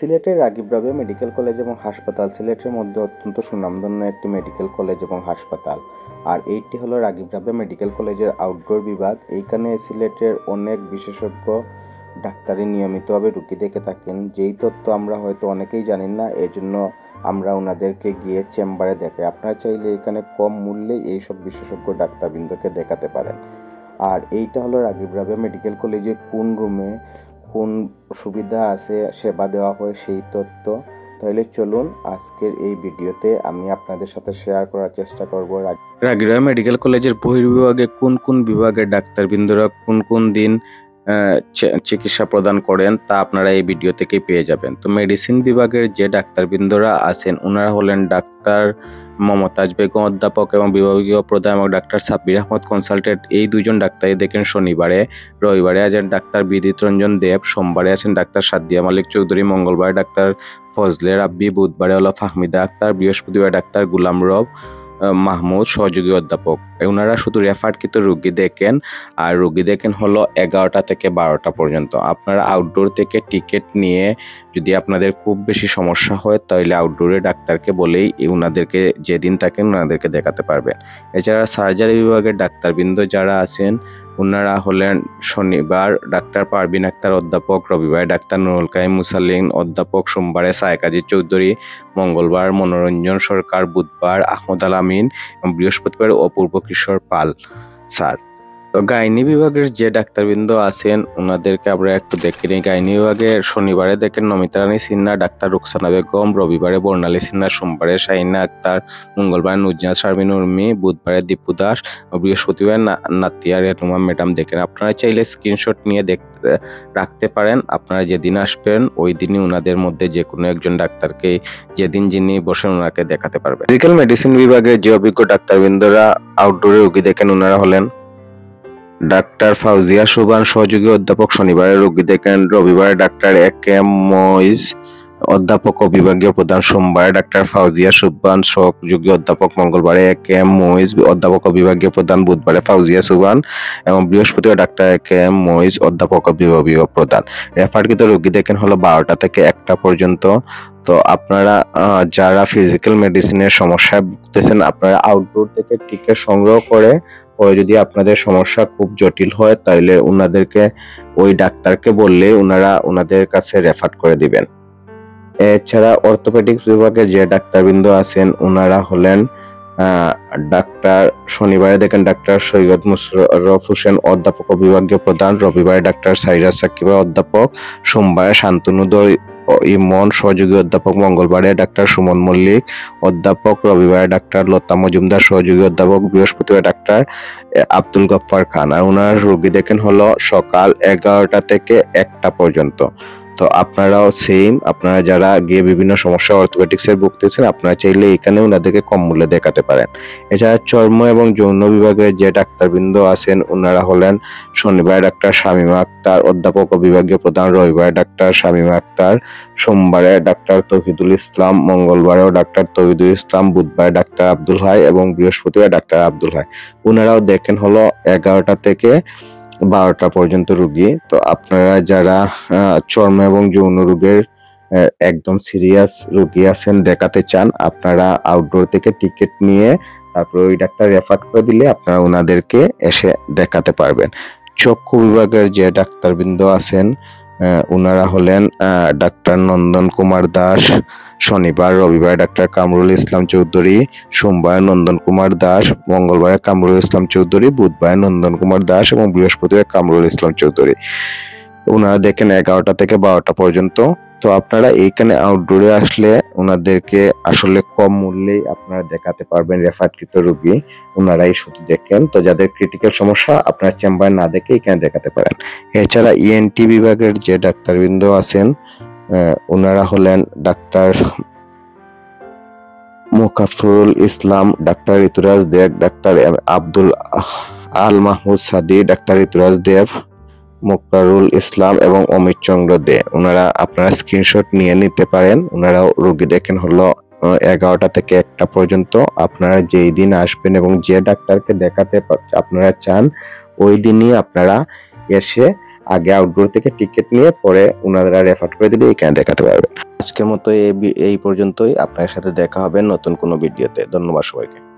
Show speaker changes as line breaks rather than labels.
সিলেটের Ragib Rabeya medical college এবং হাসপাতাল সিলেটের মধ্যে অত্যন্ত সুনামধন্য একটি মেডিকেল কলেজ এবং হাসপাতাল। আর এইটি হলো রাগিব রাবেয়া মেডিকেল কলেজের আউটডোর বিভাগ। এইখানে সিলেটের অনেক বিশেষজ্ঞ ডাক্তারই নিয়মিতভাবে রুগী দেখে থাকেন, যেই তথ্য আমরা হয়তো অনেকেই জানি না, এজন্য আমরা ওনাদেরকে গিয়ে চেম্বারে দেখাই। আপনারা চাইলে এখানে কম মূল্যে এইসব বিশেষজ্ঞ ডাক্তারবৃন্দকে দেখাতে পারেন। আর এইটা হলো রাগিব রাবেয়া মেডিকেল কলেজে কোন রুমে কোন সুবিধা আছে, সেবা দেওয়া হয় সেই তথ্য। তাহলে চলুন আজকের এই ভিডিওতে আমি আপনাদের সাথে শেয়ার করার চেষ্টা করব রাগিব রাবেয়া মেডিকেল কলেজের বহির্বিভাগে কোন কোন বিভাগের ডাক্তারবৃন্দরা কোন কোন দিন চিকিৎসা প্রদান করেন তা আপনারা এই ভিডিও থেকেই পেয়ে যাবেন। তো মেডিসিন বিভাগের যে ডাক্তারবৃন্দরা আছেন ওনারা হলেন ডাক্তার মমতাজ বেগম অধ্যাপক এবং বিভাগীয় প্রধান এবং ডাক্তার সাব্বির আহমদ কনসালটেন্ট। এই দুইজন ডাক্তারই দেখেন শনিবারে। রবিবারে আছেন ডাক্তার বিদিত রঞ্জন দেব, সোমবারে আছেন ডাক্তার সাদিয়া মালিক চৌধুরী, মঙ্গলবারে ডাক্তার ফজলে রাব্বি, বুধবারে হলো ফাহমিদা আক্তার, বৃহস্পতিবার ডাক্তার গুলাম রব মাহমুদ সহযোগী অধ্যাপক। ওনারা শুধু রেফারকৃত রোগী দেখেন, আর রোগী দেখেন হলো 11টা থেকে 12টা পর্যন্ত। আপনারা আউটডোর থেকে টিকিট নিয়ে যদি আপনাদের খুব বেশি সমস্যা হয় তাহলে আউটডোরে ডাক্তারকে বলেই ওনাদেরকে যেদিন থাকেন ওনাদেরকে দেখাতে পারবেন। এছাড়া সার্জারি বিভাগের ডাক্তারবৃন্দ যারা আছেন ওনারা হলেন শনিবার ডাক্তার পারভিন আক্তার অধ্যাপক, রবিবার ডাক্তার নুরুল কাইম মুসাল্লিন অধ্যাপক, সোমবারে সায়েকাজী চৌধুরী, মঙ্গলবার মনোরঞ্জন সরকার, বুধবার আহমদ আল আমিন এবং বৃহস্পতিবার অপূর্ব কিশোর পাল স্যার। তো গাইনি বিভাগের যে ডাক্তারবৃন্দ আছেন ওনাদেরকে আমরা একটু দেখে নিই। গাইনি বিভাগের শনিবারে দেখেন নমিতা রানী সিনহা, ডাক্তার রুকসানা বেগম, রবিবারে বর্ণালী সিনহা, সোমবারে শাহিনা আক্তার, মঙ্গলবার নুজনা শারমিন উর্মি, বুধবারে দীপু দাস, বৃহস্পতিবার নাতিয়া রেনুমা ম্যাডাম দেখেন। আপনারা চাইলে স্ক্রিনশট নিয়ে রাখতে পারেন। আপনারা যেদিন আসবেন ওই দিনই ওনাদের মধ্যে যে কোনো একজন ডাক্তারকে যেদিন যিনি বসেন ওনাকে দেখাতে পারবেন। মেডিকেল মেডিসিন বিভাগের যে অভিজ্ঞ ডাক্তারবৃন্দরা আউটডোরে রোগী দেখেন ওনারা হলেন ডাক্তার ফাউজিয়া সুবান সহযোগী অধ্যাপক, শনিবারে রোগী দেখেন, রবিবারে ডাক্তার এ কে এম মইজ অধ্যাপক ও বিভাগীয় প্রধান, সোমবারে ডাক্তার ফাউজিয়া সুবান সহযোগী অধ্যাপক, মঙ্গলবারে এ কে এম মইজ অধ্যাপক ও বিভাগীয় প্রধান, বুধবারে ফাউজিয়া সুবান এবং বৃহস্পতিবার ডাক্তার এ কে এম মইজ অধ্যাপক ও বিভাগীয় প্রধান। রেফারকৃত রোগী দেখেন হলো 12টা থেকে 1টা পর্যন্ত। তো আপনারা যারা ফিজিক্যাল মেডিসিনের সমস্যায় ভুগতেছেন আপনারা আউটডোর থেকে টিকিট সংগ্রহ করে যদি আপনাদের সমস্যা খুব জটিল হয় তাহলে ওনাদেরকে ওই ডাক্তারকে বললে ওনারা ওনাদের কাছে রেফার করে দিবেন। এছাড়া অর্থোপেডিক্স বিভাগে যে ডাক্তারবৃন্দ আছেন ওনারা হলেন ডাক্তার শনিবারে দেখেন ডাক্তার সৈয়দ মুশাররফ হোসেন অধ্যাপক ও বিভাগীয় প্রধান, রবিবারে ডাক্তার সাইরাজ সাকিবা অধ্যাপক, সোমবারে শান্তনুদয় ইমন সহযোগী অধ্যাপক, মঙ্গলবারে ডাক্তার সুমন মল্লিক অধ্যাপক, রবিবারে ডাক্তার লতা মজুমদার সহযোগী অধ্যাপক, বৃহস্পতিবার ডাক্তার আব্দুল গফফার খান। আর ওনার রোগী দেখেন হলো সকাল 11টা থেকে 1টা পর্যন্ত। তো আপনারাও সেম, আপনারা যারা গিয়ে বিভিন্ন সমস্যা অর্থোপেডিক্সের ভুগতেছেন আপনারা চাইলে এখানে ওনাদেরকে কম মূল্যে দেখাতে পারেন। এছাড়া চর্ম এবং যৌন বিভাগের যে ডাক্তারবৃন্দ আছেন ওনারা হলেন শনিবার ডাক্তার শামীমা আক্তার অধ্যাপক ও বিভাগীয় প্রধান, রবিবার ডাক্তার শামীমা আক্তার, সোমবারে ডাক্তার তৌহিদুল ইসলাম, মঙ্গলবারেও ডাক্তার তৌহিদুল ইসলাম, বুধবারে ডাক্তার আব্দুল হাই এবং বৃহস্পতিবার ডাক্তার আব্দুল হাই। ওনারাও দেখেন হলো 11টা থেকে 12টা পর্যন্ত রোগী। তো আপনারা যারা চর্ম এবং যৌন রোগের একদম সিরিয়াস রোগী আছেন দেখাতে চান আপনারা আউটডোর থেকে টিকিট নিয়ে তারপর ওই ডাক্তার রেফার করে দিলে আপনারা ওনাদেরকে এসে দেখাতে পারবেন। চক্ষু বিভাগের যে ডাক্তারবৃন্দ আছেন ওনারা হলেন ডাক্তার নন্দন কুমার দাস, শনিবার রবিবার ডাক্তার কামরুল ইসলাম চৌধুরী, সোমবার নন্দন কুমার দাস, মঙ্গলবারে কামরুল ইসলাম চৌধুরী, বুধবার নন্দন কুমার দাস এবং বৃহস্পতিবার কামরুল ইসলাম চৌধুরী। ওনারা দেখেন 11টা থেকে 12টা পর্যন্ত। তো আপনারা এইখানে আউটডোরে আসলে ওনাদেরকে আসলে কম মূল্যেই আপনারা দেখাতে পারবেন রেফারকৃত রোগী, ওনারাই শুধু দেখেন। তো যাদের ক্রিটিক্যাল সমস্যা আপনারা চেম্বার না দেখে এখানে দেখাতে পারেন। এছাড়া ইএনটি বিভাগের যে ডাক্তারবৃন্দ আছেন ওনারা হলেন ডাক্তার মোকাফরুল ইসলাম, ডাক্তার ঋতুরাজ দেব, ডাক্তার আব্দুল আল মাহমুদ সাদি, ডাক্তার ঋতুরাজ দেব, মোকারুল ইসলাম এবং অমিত চন্দ্র দে। ওনারা আপনারা স্ক্রিনশট নিয়ে নিতে পারেন। ওনারাও রোগী দেখেন হলো 11টা থেকে 1টা পর্যন্ত। আপনারা যেই দিন আসবেন এবং যে ডাক্তারকে দেখাতে আপনারা চান ওই দিনই আপনারা এসে আগে আউটডোর থেকে টিকিট নিয়ে পরে ওনারা রেফার করে দিলে এখানে দেখাতে পারবেন। আজকের মতো এই পর্যন্তই। আপনার সাথে দেখা হবে নতুন কোনো ভিডিওতে। ধন্যবাদ সবাইকে।